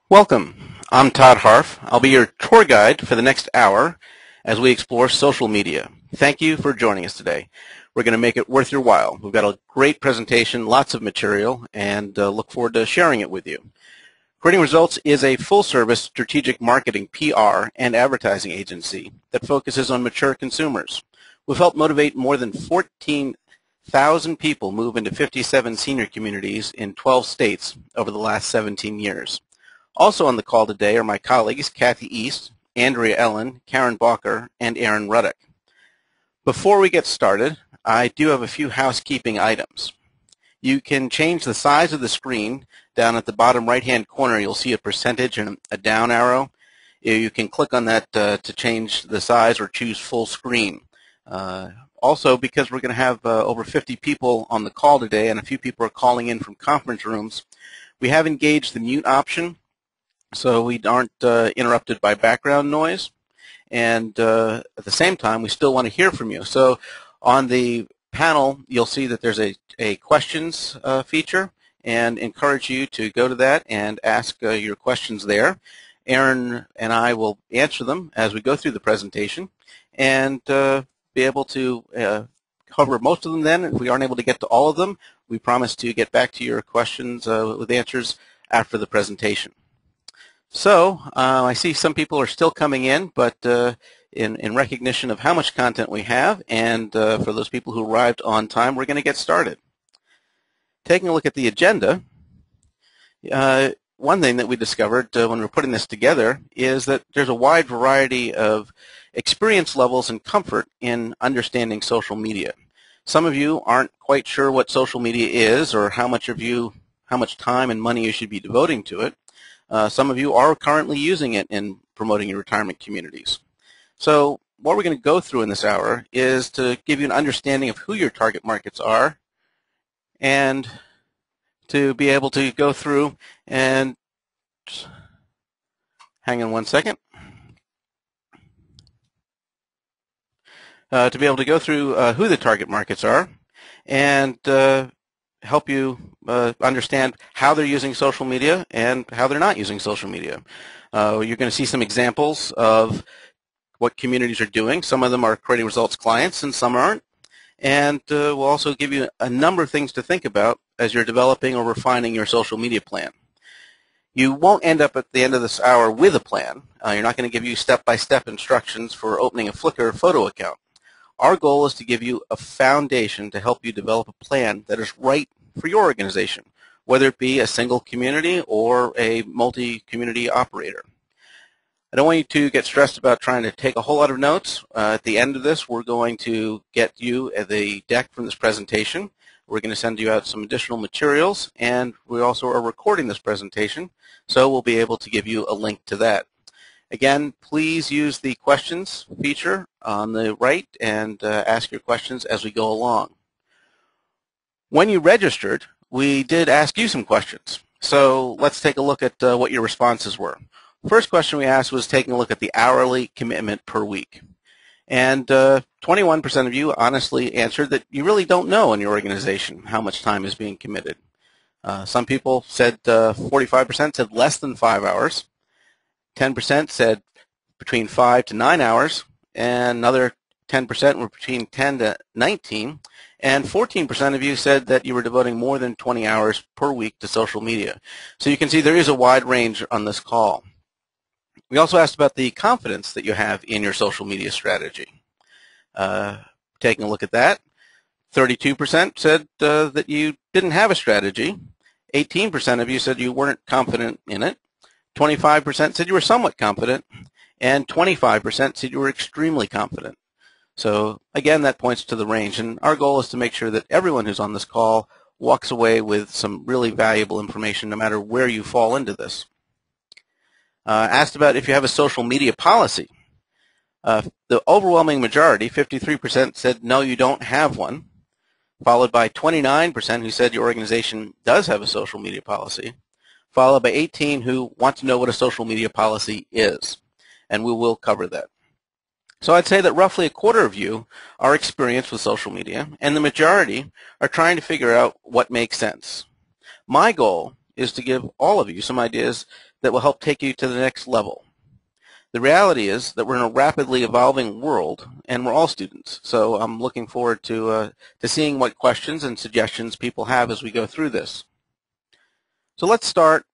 Welcome. I'm Todd Harf. I'll be your tour guide for the next hour as we explore social media. Thank you for joining us today. We're going to make it worth your while. We've got a great presentation, lots of material, and look forward to sharing it with you. Creating Results is a full-service strategic marketing, PR, and advertising agency that focuses on mature consumers. We've helped motivate more than 14,000 people move into 57 senior communities in 12 states over the last 17 years. Also on the call today are my colleagues Kathy East, Andrea Ellen, Karen Balker, and Aaron Ruddock. Before we get started, I do have a few housekeeping items. You can change the size of the screen. Down at the bottom right-hand corner, you'll see a percentage and a down arrow. You can click on that to change the size or choose full screen. Also, because we're going to have over 50 people on the call today and a few people are calling in from conference rooms, we have engaged the mute option so we aren't interrupted by background noise. And at the same time, we still want to hear from you. So on the panel, you'll see that there's a questions feature, and encourage you to go to that and ask your questions there. Aaron and I will answer them as we go through the presentation and be able to cover most of them then. If we aren't able to get to all of them, we promise to get back to your questions with answers after the presentation. So I see some people are still coming in, but in recognition of how much content we have and for those people who arrived on time, we're going to get started. Taking a look at the agenda, one thing that we discovered when we were putting this together is that there's a wide variety of experience levels and comfort in understanding social media. Some of you aren't quite sure what social media is or how much time and money you should be devoting to it. Some of you are currently using it in promoting your retirement communities. So what we're going to go through in this hour is to give you an understanding of who your target markets are and to be able to go through and hang on one second. To be able to go through who the target markets are and help you understand how they're using social media and how they're not using social media. You're going to see some examples of what communities are doing. Some of them are Creating Results clients and some aren't. And we'll also give you a number of things to think about as you're developing or refining your social media plan. You won't end up at the end of this hour with a plan. You're not going to give you step-by-step instructions for opening a Flickr photo account. Our goal is to give you a foundation to help you develop a plan that is right for your organization, whether it be a single community or a multi-community operator. I don't want you to get stressed about trying to take a whole lot of notes. At the end of this, we're going to get you the deck from this presentation. We're going to send you out some additional materials, and we also are recording this presentation, so we'll be able to give you a link to that. Again, please use the questions feature on the right and ask your questions as we go along. When you registered, we did ask you some questions. So let's take a look at what your responses were. First question we asked was taking a look at the hourly commitment per week. And 21% of you honestly answered that you really don't know in your organization how much time is being committed. Some people said 45% said less than 5 hours. 10% said between 5 to 9 hours, and another 10% were between 10 to 19, and 14% of you said that you were devoting more than 20 hours per week to social media. So you can see there is a wide range on this call. We also asked about the confidence that you have in your social media strategy. Taking a look at that, 32% said that you didn't have a strategy. 18% of you said you weren't confident in it. 25% said you were somewhat confident, and 25% said you were extremely confident. So again, that points to the range, and our goal is to make sure that everyone who's on this call walks away with some really valuable information no matter where you fall into this. Asked about if you have a social media policy. The overwhelming majority, 53%, said no, you don't have one, followed by 29% who said your organization does have a social media policy, followed by 18 who want to know what a social media policy is, and we will cover that. So I'd say that roughly a quarter of you are experienced with social media, and the majority are trying to figure out what makes sense. My goal is to give all of you some ideas that will help take you to the next level. The reality is that we're in a rapidly evolving world, and we're all students. So I'm looking forward to seeing what questions and suggestions people have as we go through this. So let's start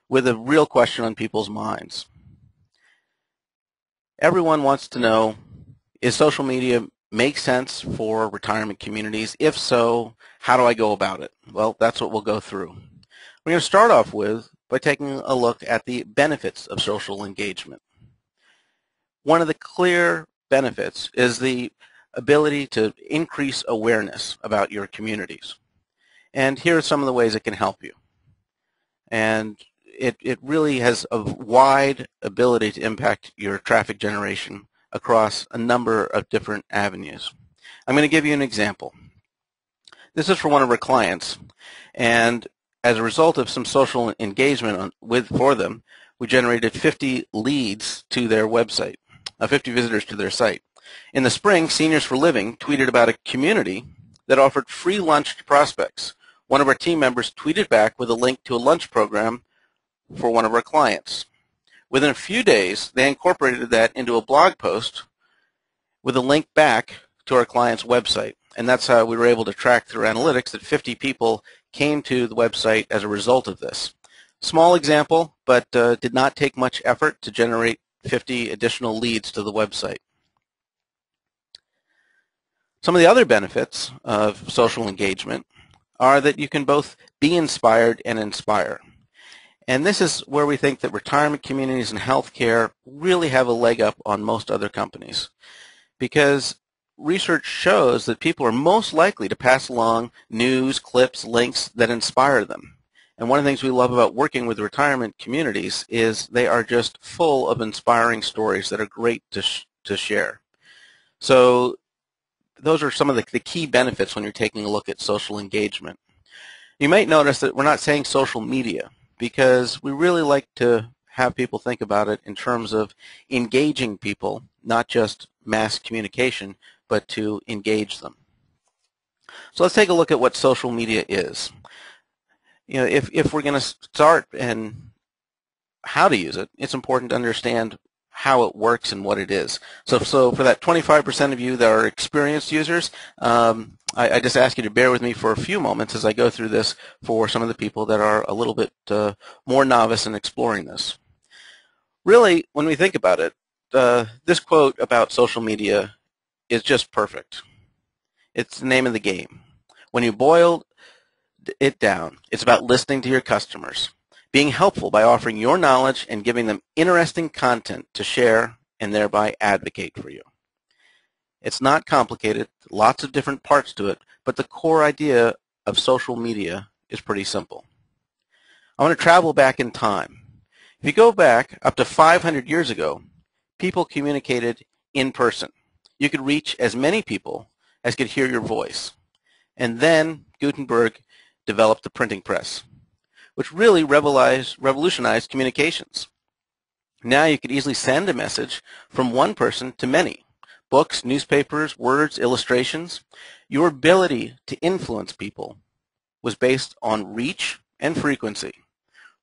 with a real question on people's minds. Everyone wants to know, is social media make sense for retirement communities? If so, how do I go about it? Well, that's what we'll go through. We're going to start off by taking a look at the benefits of social engagement. One of the clear benefits is the ability to increase awareness about your communities. And here are some of the ways it can help you. And it really has a wide ability to impact your traffic generation across a number of different avenues. I'm going to give you an example. This is for one of our clients, and as a result of some social engagement for them, we generated 50 leads to their website, 50 visitors to their site. In the spring, Seniors for Living tweeted about a community that offered free lunch to prospects. One of our team members tweeted back with a link to a lunch program for one of our clients. Within a few days, they incorporated that into a blog post with a link back to our client's website. And that's how we were able to track through analytics that 50 people came to the website as a result of this. Small example, but did not take much effort to generate 50 additional leads to the website. Some of the other benefits of social engagement are that you can both be inspired and inspire. And this is where we think that retirement communities and healthcare really have a leg up on most other companies, because research shows that people are most likely to pass along news, clips, links that inspire them. And one of the things we love about working with retirement communities is they are just full of inspiring stories that are great to share. So those are some of the key benefits when you're taking a look at social engagement. You might notice that we're not saying social media, because we really like to have people think about it in terms of engaging people, not just mass communication, but to engage them. So let's take a look at what social media is. You know, if we're going to start and how to use it, it's important to understand how it works and what it is. So for that 25% of you that are experienced users, I just ask you to bear with me for a few moments as I go through this for some of the people that are a little bit more novice in exploring this. Really, when we think about it, this quote about social media is just perfect. It's the name of the game. When you boil it down, it's about listening to your customers, being helpful by offering your knowledge and giving them interesting content to share and thereby advocate for you. It's not complicated, lots of different parts to it, but the core idea of social media is pretty simple. I want to travel back in time. If you go back up to 500 years ago, people communicated in person. You could reach as many people as could hear your voice. And then Gutenberg developed the printing press, which really revolutionized communications. Now you could easily send a message from one person to many. Books, newspapers, words, illustrations. Your ability to influence people was based on reach and frequency,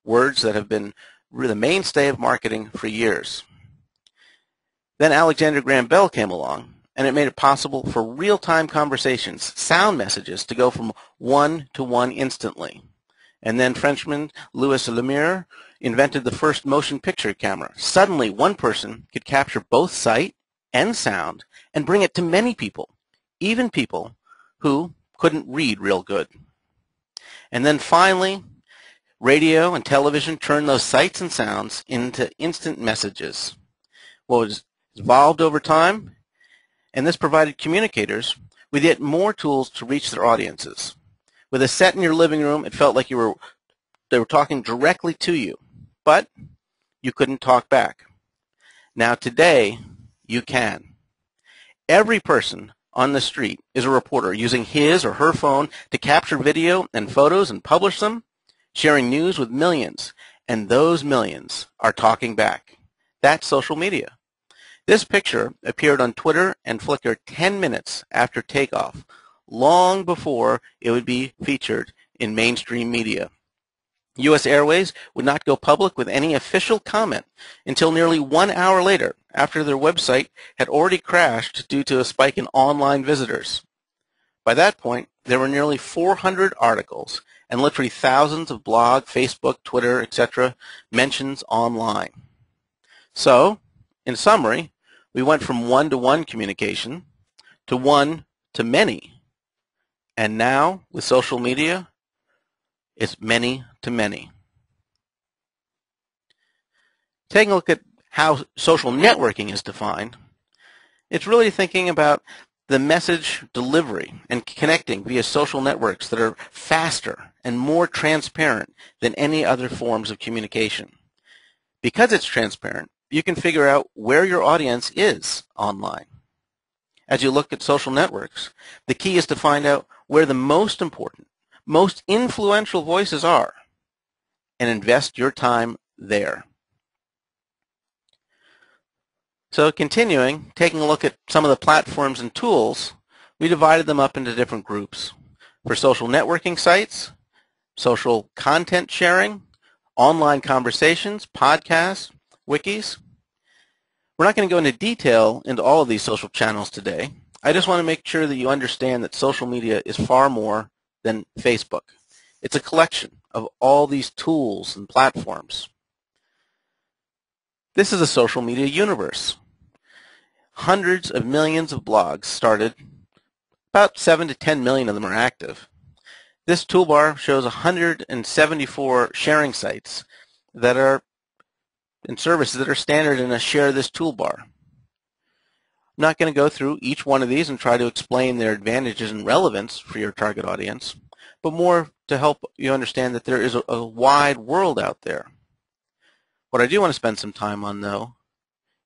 words that have been the mainstay of marketing for years. Then Alexander Graham Bell came along, and it made it possible for real-time conversations, sound messages, to go from one to one instantly. And then Frenchman Louis Lumiere invented the first motion picture camera. Suddenly, one person could capture both sight and sound and bring it to many people, even people who couldn't read real good. And then finally, radio and television turned those sights and sounds into instant messages. What was evolved over time, and this provided communicators with yet more tools to reach their audiences. With a set in your living room, it felt like they were talking directly to you, but you couldn't talk back. Now today, you can. Every person on the street is a reporter using his or her phone to capture video and photos and publish them, sharing news with millions, and those millions are talking back. That's social media. This picture appeared on Twitter and Flickr 10 minutes after takeoff, long before it would be featured in mainstream media. U.S. Airways would not go public with any official comment until nearly 1 hour later, after their website had already crashed due to a spike in online visitors. By that point, there were nearly 400 articles and literally thousands of blog, Facebook, Twitter, etc. mentions online. So, in summary, we went from one-to-one communication to one-to-many. And now, with social media, it's many-to-many. Taking a look at how social networking is defined, it's really thinking about the message delivery and connecting via social networks that are faster and more transparent than any other forms of communication. Because it's transparent, you can figure out where your audience is online. As you look at social networks, the key is to find out where the most important, most influential voices are and invest your time there. So continuing, taking a look at some of the platforms and tools, we divided them up into different groups. For social networking sites, social content sharing, online conversations, podcasts, wikis. We're not going to go into detail into all of these social channels today. I just want to make sure that you understand that social media is far more than Facebook. It's a collection of all these tools and platforms. This is a social media universe. Hundreds of millions of blogs started. About 7 to 10 million of them are active. This toolbar shows 174 sharing sites that are and services that are standard in a share this toolbar. I'm not going to go through each one of these and try to explain their advantages and relevance for your target audience, but more to help you understand that there is a wide world out there. What I do want to spend some time on, though,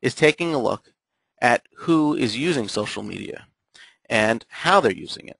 is taking a look at who is using social media and how they're using it.